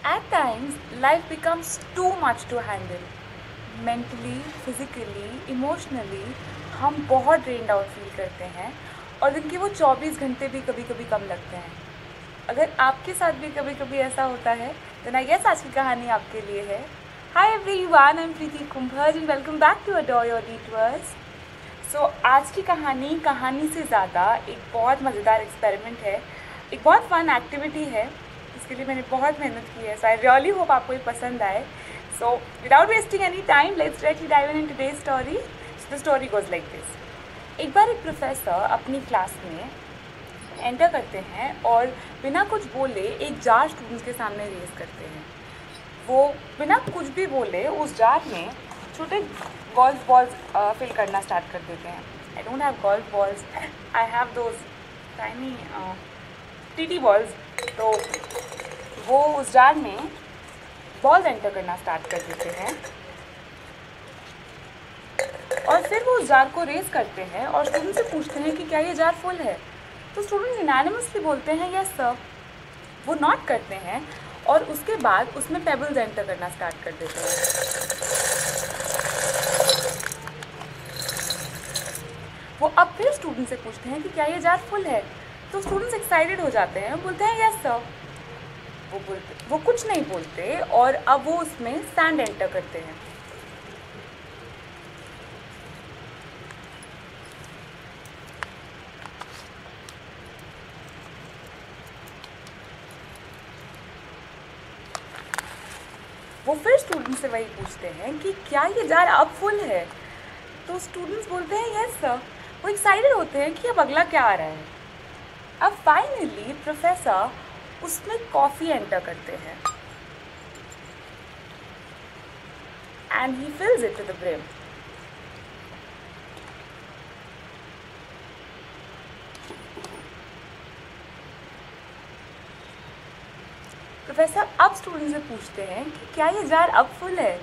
At times, life becomes too much to handle. Mentally, physically, emotionally, हम बहुत drained out feel करते हैं और दिन के वो 24 घंटे भी कभी कभी कम लगते हैं. अगर आपके साथ भी कभी कभी ऐसा होता है देन आई गेस आज की कहानी आपके लिए है. Hi everyone, I am Preeti Kumbhaj and welcome back to adore your detours. So आज की कहानी से ज़्यादा एक बहुत मज़ेदार एक्सपेरिमेंट है, एक बहुत फन एक्टिविटी है. इसके लिए मैंने बहुत मेहनत की है. सो आई रियली होप आपको ये पसंद आए. So without wasting any time let's directly dive in today's story. So the story goes like this. एक बार एक प्रोफेसर अपनी क्लास में एंटर करते हैं और बिना कुछ बोले एक जार स्टूडेंट्स के सामने रेज करते हैं. वो बिना कुछ भी बोले उस जार में छोटे गोल्फ बॉल्स फिल करना स्टार्ट कर देते हैं. I don't have golf balls, I have those tiny TT balls. तो वो उस जार में बॉल्स एंटर करना स्टार्ट कर देते हैं और फिर वो उस जार को रेस करते हैं और स्टूडेंट से पूछते हैं कि क्या ये जार फुल है. तो स्टूडेंट यूनानिमसली बोलते हैं यस सर. वो नॉट करते हैं और उसके बाद उसमें पेबल्स एंटर करना स्टार्ट कर देते हैं. वो अब फिर स्टूडेंट से पूछते हैं कि क्या ये जार फुल है. तो स्टूडेंट्स एक्साइटेड हो जाते हैं, बोलते हैं यस सर. वो कुछ नहीं बोलते और अब वो उसमें सैंड एंटर करते हैं. वो फिर स्टूडेंट से वही पूछते हैं कि क्या ये जार अब फुल है. तो स्टूडेंट्स बोलते हैं यस सर. वो एक्साइटेड होते हैं कि अब अगला क्या आ रहा है. अब फाइनली प्रोफेसर उसमें कॉफ़ी एंटर करते हैं and he fills it to the brim. Professor अब स्टूडेंट से पूछते हैं कि क्या ये जार अब फुल है.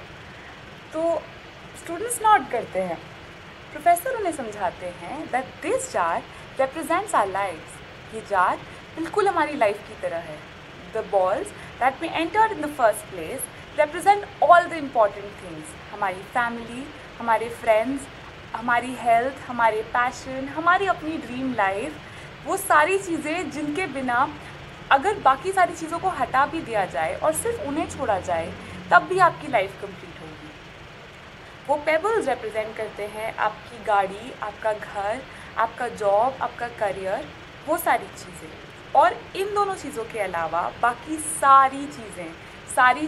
तो स्टूडेंट्स नॉट करते हैं. प्रोफेसर उन्हें समझाते हैं that this jar represents our lives. ये जार बिल्कुल हमारी लाइफ की तरह है. The balls that we entered in the first place represent all the important things. हमारी फैमिली, हमारे फ्रेंड्स, हमारी हेल्थ, हमारे पैशन, हमारी अपनी ड्रीम लाइफ. वो सारी चीज़ें जिनके बिना अगर बाकी सारी चीज़ों को हटा भी दिया जाए और सिर्फ उन्हें छोड़ा जाए तब भी आपकी लाइफ कंप्लीट होगी. वो पेबल्स रिप्रेजेंट करते हैं आपकी गाड़ी, आपका घर, आपका जॉब, आपका करियर, वो सारी चीज़ें. और इन दोनों चीज़ों के अलावा बाकी सारी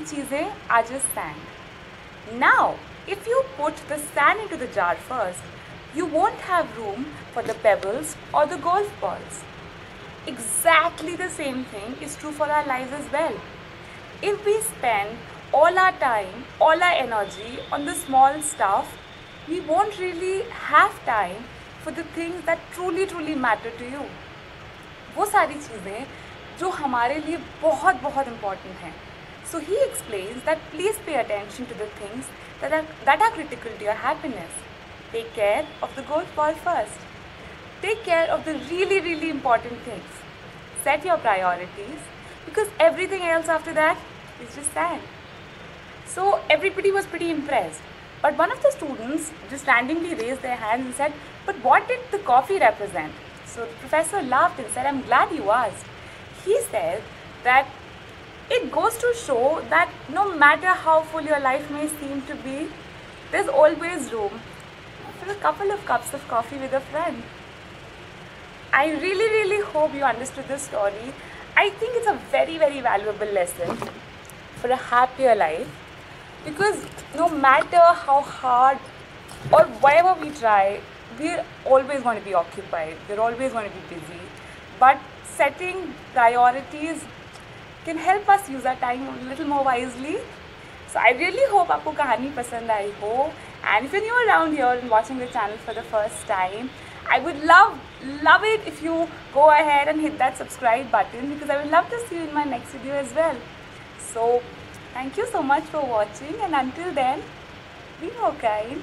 चीज़ें are just sand. Now if you put the sand into the jar first you won't have room for the pebbles or the golf balls. Exactly the same thing is true for our lives as well. If we spend all our time, all our energy on the small stuff, we won't really have time for the things that truly matter to you. वो सारी चीज़ें जो हमारे लिए बहुत बहुत important हैं. So he explains that please pay attention to the things that are critical to your happiness. Take care of the golf ball first. Take care of the really important things. Set your priorities because everything else after that is just sand. So everybody was pretty impressed. But one of the students just randomly raised their hands and said, but what did the coffee represent? So the professor laughed and said, I'm glad you asked. He said that it goes to show that no matter how full your life may seem to be, there's always room for a couple of cups of coffee with a friend. I really hope you understood this story. I think it's a very valuable lesson for a happier life, because no matter how hard or whatever we try, we're always going to be occupied, we're always going to be busy. But setting priorities can help us use our time a little more wisely. So I really hope आपको कहानी पसंद आई हो. And if you're new around here and watching the channel for the first time, I would love it if you go ahead and hit that subscribe button, because I would love to see you in my next video as well. So thank you so much for watching, and until then, be more kind.